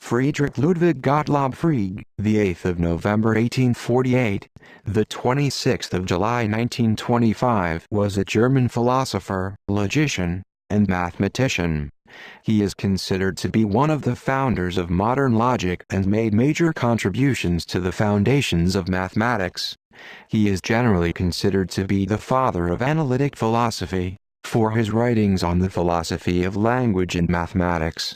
Friedrich Ludwig Gottlob Frege, the 8th of November 1848, the 26th of July 1925, was a German philosopher, logician, and mathematician. He is considered to be one of the founders of modern logic and made major contributions to the foundations of mathematics. He is generally considered to be the father of analytic philosophy, for his writings on the philosophy of language and mathematics.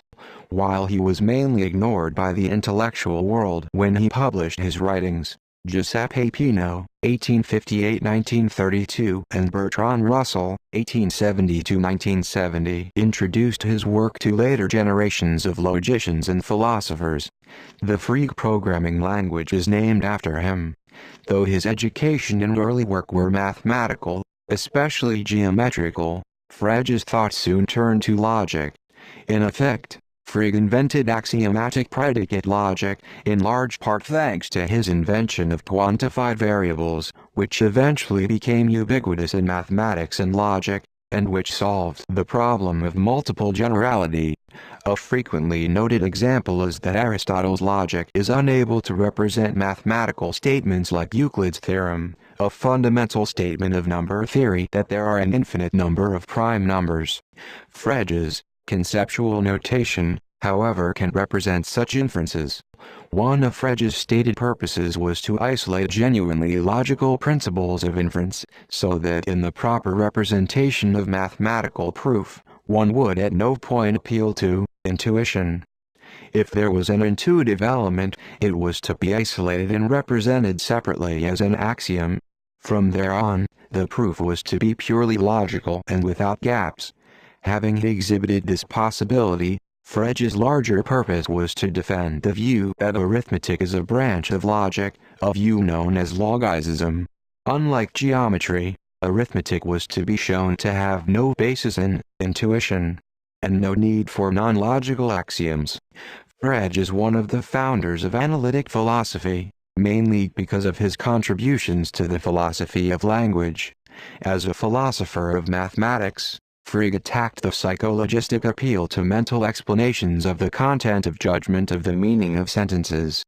While he was mainly ignored by the intellectual world when he published his writings, Giuseppe Peano, 1858–1932, and Bertrand Russell, 1870–1970, introduced his work to later generations of logicians and philosophers. The Frege programming language is named after him. Though his education and early work were mathematical, especially geometrical, Frege's thought soon turned to logic. In effect, Frege invented axiomatic predicate logic, in large part thanks to his invention of quantified variables, which eventually became ubiquitous in mathematics and logic, and which solved the problem of multiple generality. A frequently noted example is that Aristotle's logic is unable to represent mathematical statements like Euclid's theorem, a fundamental statement of number theory that there are an infinite number of prime numbers. Frege's conceptual notation, however, can represent such inferences. One of Frege's stated purposes was to isolate genuinely logical principles of inference, so that in the proper representation of mathematical proof, one would at no point appeal to intuition. If there was an intuitive element, it was to be isolated and represented separately as an axiom. From there on, the proof was to be purely logical and without gaps. Having exhibited this possibility, Frege's larger purpose was to defend the view that arithmetic is a branch of logic, a view known as logicism. Unlike geometry, arithmetic was to be shown to have no basis in intuition, and no need for non-logical axioms. Frege is one of the founders of analytic philosophy, mainly because of his contributions to the philosophy of language. As a philosopher of mathematics, Frege attacked the psychologistic appeal to mental explanations of the content of judgment of the meaning of sentences.